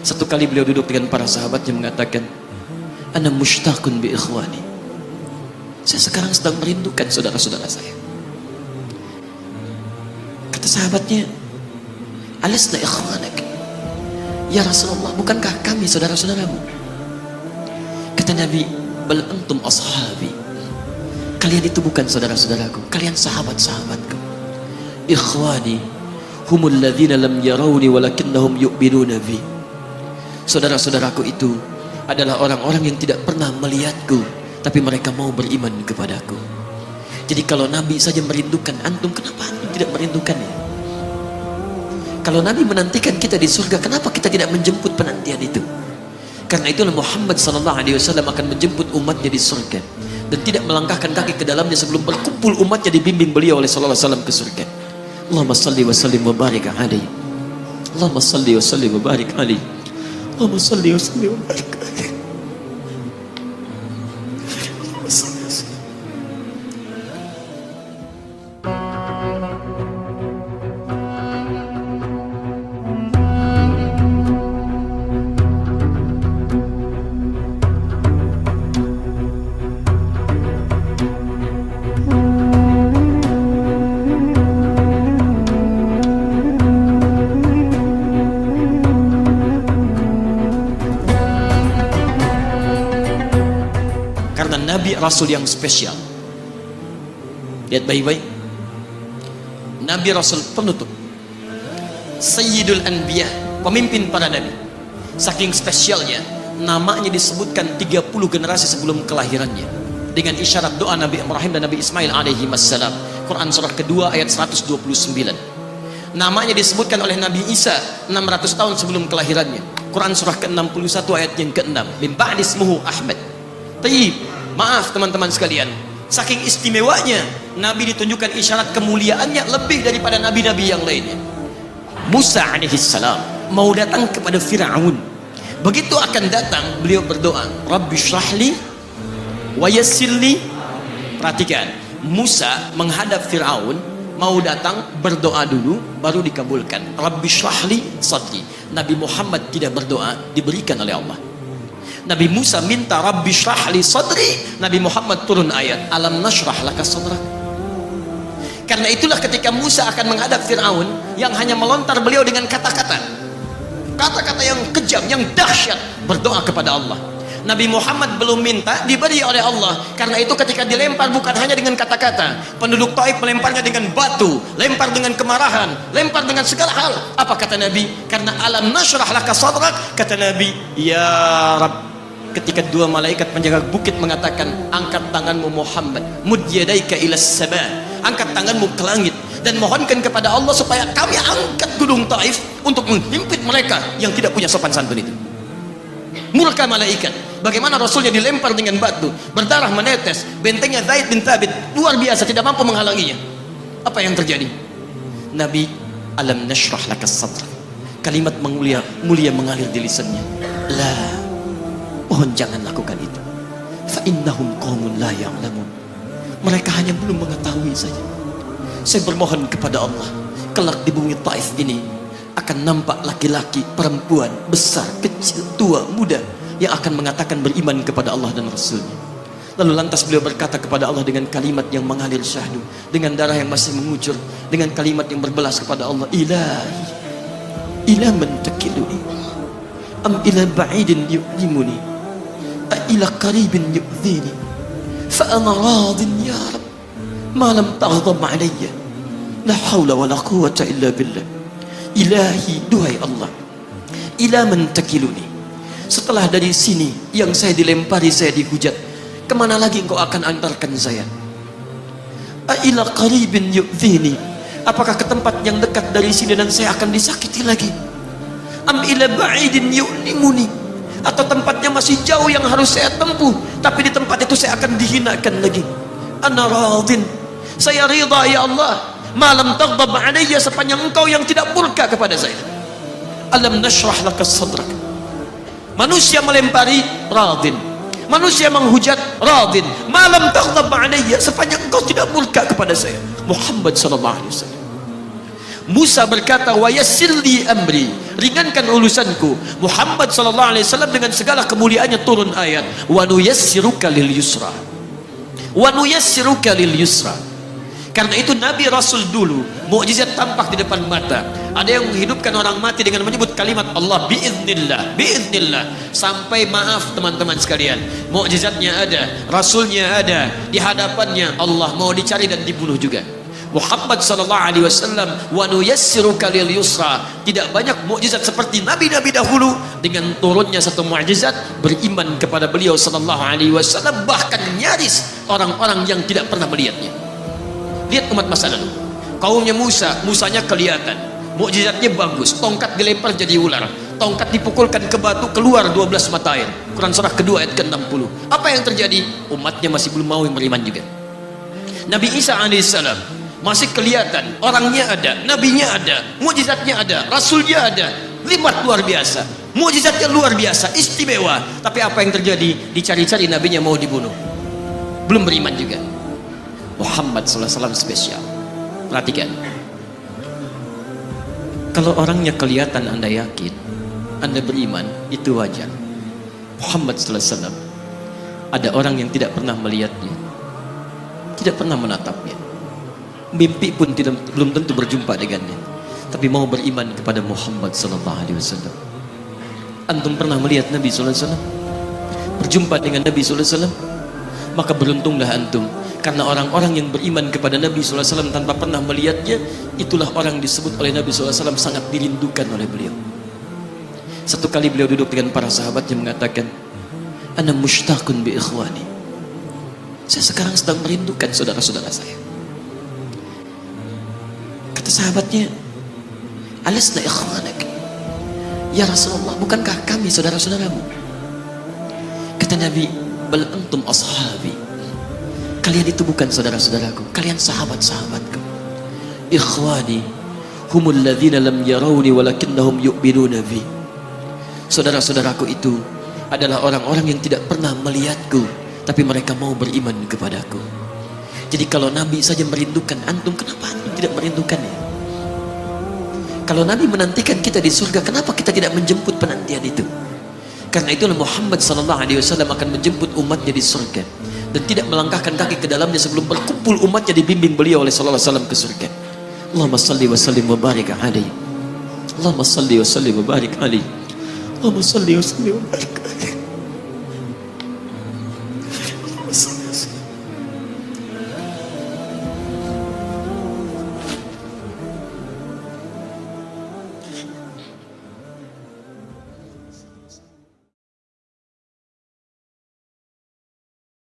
Satu kali beliau duduk dengan para sahabatnya mengatakan, ana mushtaqun bi ikhwani. Saya sekarang sedang merindukan saudara-saudara saya. Kata sahabatnya, alasna ikhwanak? Ya Rasulullah, bukankah kami saudara-saudaramu? Kata Nabi, bal antum ashabi. Kalian itu bukan saudara-saudaraku, kalian sahabat-sahabatku. Ikhwani humul ladzina lam yarawni walakinnahum yu'minuna bi. Saudara-saudaraku itu adalah orang-orang yang tidak pernah melihatku, tapi mereka mau beriman kepadaku. Jadi kalau Nabi saja merindukan antum, kenapa antum tidak merindukannya? Kalau Nabi menantikan kita di surga, kenapa kita tidak menjemput penantian itu? Karena itulah Muhammad SAW akan menjemput umatnya di surga dan tidak melangkahkan kaki ke dalamnya sebelum berkumpul umatnya dibimbing beliau oleh SAW ke surga. Allahumma salli wa sallim wa barik alaihi. Allahumma salli wa sallim wa barik alaihi. Allahumma salli wa sallim wa barik alaihi. Nabi Rasul yang spesial. Lihat baik-baik. Nabi Rasul penutup, Sayyidul Anbiya, pemimpin para nabi. Saking spesialnya, namanya disebutkan 30 generasi sebelum kelahirannya dengan isyarat doa Nabi Ibrahim dan Nabi Ismail alaihi wassalam. Quran surah kedua ayat 129. Namanya disebutkan oleh Nabi Isa 600 tahun sebelum kelahirannya. Quran surah ke-61 ayat yang ke-6. Min ba'di ismuhu Ahmad. Tayyib. Maaf teman-teman sekalian, saking istimewanya Nabi ditunjukkan isyarat kemuliaannya lebih daripada nabi-nabi yang lainnya. Musa alaihissalam mau datang kepada Fir'aun. Begitu akan datang, beliau berdoa, Rabbi syrahli wa yassirli. Perhatikan, Musa menghadap Fir'aun, mau datang berdoa dulu baru dikabulkan. Rabbi syrahli sadri. Nabi Muhammad tidak berdoa, diberikan oleh Allah. Nabi Musa minta Rabbi syrahli sadri, Nabi Muhammad turun ayat alam nashrah laka sadrak. Karena itulah ketika Musa akan menghadap Fir'aun, yang hanya melontar beliau dengan kata-kata yang kejam, yang dahsyat, berdoa kepada Allah. Nabi Muhammad belum minta, diberi oleh Allah. Karena itu ketika dilempar bukan hanya dengan kata-kata, penduduk Taif melemparnya dengan batu, lempar dengan kemarahan, lempar dengan segala hal. Apa kata Nabi? Karena alam nashrah laka sadrak, kata Nabi, ya Rabb. Ketika dua malaikat penjaga bukit mengatakan, angkat tanganmu Muhammad, mud yadaika ilas sama, angkat tanganmu ke langit dan mohonkan kepada Allah supaya kami angkat gunung Taif untuk menghimpit mereka yang tidak punya sopan santun itu. Murka malaikat. Bagaimana Rasulnya dilempar dengan batu, berdarah menetes, bentengnya Zaid bin Thabit luar biasa, tidak mampu menghalanginya. Apa yang terjadi? Nabi, alam nashrah lakas sadrak. Kalimat mulia mengalir di lisannya. La, mohon jangan lakukan itu. Fa innahum qaumun la ya'lamun. Mereka hanya belum mengetahui saja. Saya bermohon kepada Allah, kelak di bumi Taif ini akan nampak laki-laki, perempuan, besar, kecil, tua, muda yang akan mengatakan beriman kepada Allah dan Rasulnya. Lalu lantas beliau berkata kepada Allah dengan kalimat yang mengalir syahdu, dengan darah yang masih mengucur, dengan kalimat yang berbelas kepada Allah, Ilahi, ila man takiluni, am ila ba'idin yu'limuni, a ila qaribin yu'dhini, fa ana radin ya Rabb, ma lam taghdab alayya, la hawla wa la quwwata illa billah. Ilahi, duhai Allah, ila man takiluni, setelah dari sini yang saya dilempari, saya dihujat, kemana lagi engkau akan antarkan saya? Ila qaribin yu'dhini, apakah ke tempat yang dekat dari sini dan saya akan disakiti lagi? Am ila ba'idin yu'limuni, atau tempatnya masih jauh yang harus saya tempuh, tapi di tempat itu saya akan dihinakan lagi. Ana radin, saya ridha ya Allah, malam taghdab alayya, sepanjang engkau yang tidak murka kepada saya. Alam nashrah laka sadrak. Manusia melempari, radin. Manusia menghujat, radin. Malam taghdab alayya, sepanjang engkau tidak murka kepada saya. Muhammad sallallahu alaihi wasallam. Musa berkata, wa yassir li amri, ringankan urusanku. Muhammad sallallahu alaihi wasallam dengan segala kemuliaannya turun ayat, wa nuyassiruka lil yusra, wa nuyassiruka lil yusra. Karena itu Nabi Rasul dulu mukjizat tampak di depan mata. Ada yang menghidupkan orang mati dengan menyebut kalimat Allah biiznillah, biiznillah. Sampai maaf teman-teman sekalian, mukjizatnya ada, Rasulnya ada, di hadapannya Allah mau dicari dan dibunuh juga. Muhammad sallallahu alaihi wasallam, wa nuyassiruka lil yusra. Tidak banyak mukjizat seperti nabi-nabi dahulu. Dengan turunnya satu mukjizat, beriman kepada beliau sallallahu alaihi wasallam, bahkan nyaris orang-orang yang tidak pernah melihatnya. Lihat umat masa lalu, kaumnya Musa, Musanya kelihatan, mukjizatnya bagus, tongkat dilempar jadi ular, tongkat dipukulkan ke batu, keluar 12 mata air. Quran surah kedua ayat ke-60. Apa yang terjadi? Umatnya masih belum mau beriman juga. Nabi Isa alaihissalam masih kelihatan, orangnya ada, nabinya ada, mukjizatnya ada, rasulnya ada, lipat luar biasa, mukjizatnya luar biasa, istimewa. Tapi apa yang terjadi? Dicari-cari, nabinya mau dibunuh, belum beriman juga. Muhammad sallallahu alaihi wasallam spesial. Perhatikan, kalau orangnya kelihatan Anda yakin, Anda beriman, itu wajar. Muhammad sallallahu alaihi wasallam, ada orang yang tidak pernah melihatnya, tidak pernah menatapnya, mimpi pun belum tentu berjumpa dengannya, tapi mau beriman kepada Muhammad sallallahu alaihi wasallam. Antum pernah melihat Nabi sallallahu alaihi wasallam? Berjumpa dengan Nabi sallallahu alaihi wasallam? Maka beruntunglah antum, karena orang-orang yang beriman kepada Nabi sallallahu alaihi wasallam tanpa pernah melihatnya, itulah orang disebut oleh Nabi sallallahu alaihi wasallam sangat dirindukan oleh beliau. Satu kali beliau duduk dengan para sahabatnya mengatakan, ana mushtaqun bi ikhwani, saya sekarang sedang merindukan saudara-saudara saya. Kata sahabatnya, alasna ikhwanak ya Rasulullah, bukankah kami saudara-saudaramu? Kata Nabi, bal antum ashabi, kalian itu bukan saudara-saudaraku, kalian sahabat-sahabatku. Ikhwani humul ladzina lam yarawni walakinnahum yu'minuna bi, saudara-saudaraku itu adalah orang-orang yang tidak pernah melihatku, tapi mereka mau beriman kepadaku. Jadi kalau Nabi saja merindukan antum, kenapa antum tidak merindukannya? Kalau Nabi menantikan kita di surga, kenapa kita tidak menjemput penantian itu? Karena itulah Muhammad sallallahu alaihi wasallam akan menjemput umatnya di surga dan tidak melangkahkan kaki ke dalamnya sebelum berkumpul umatnya dibimbing beliau oleh sallallahu alaihi wasallam ke surga. Allahumma salli wa sallim wa barik alaihi. Allahumma salli wa sallim wa barik alaihi. Allahumma salli wa sallim wa barik